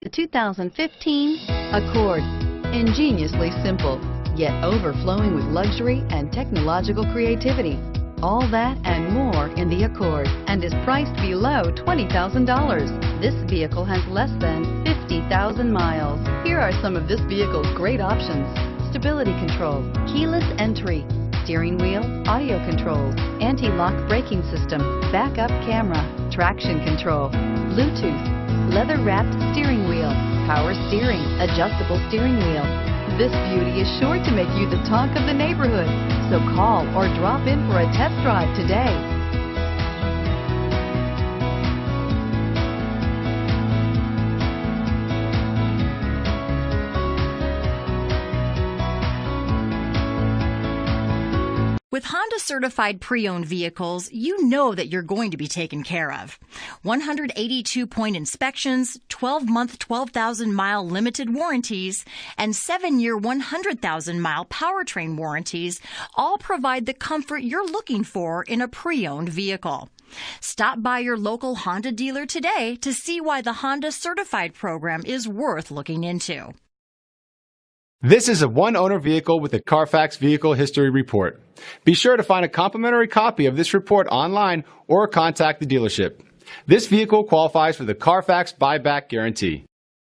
The 2015 Accord. Ingeniously simple, yet overflowing with luxury and technological creativity. All that and more in the Accord, and is priced below $20,000. This vehicle has less than 50,000 miles. Here are some of this vehicle's great options: stability control, keyless entry, steering wheel audio controls, anti-lock braking system, backup camera, traction control, Bluetooth, leather-wrapped steering wheel, power steering, adjustable steering wheel. This beauty is sure to make you the talk of the neighborhood. So call or drop in for a test drive today. With Honda certified pre-owned vehicles, you know that you're going to be taken care of. 182-point inspections, 12-month, 12,000-mile limited warranties, and 7-year, 100,000-mile powertrain warranties all provide the comfort you're looking for in a pre-owned vehicle. Stop by your local Honda dealer today to see why the Honda certified program is worth looking into. This is a one-owner vehicle with a Carfax Vehicle History Report. Be sure to find a complimentary copy of this report online or contact the dealership. This vehicle qualifies for the Carfax Buyback Guarantee.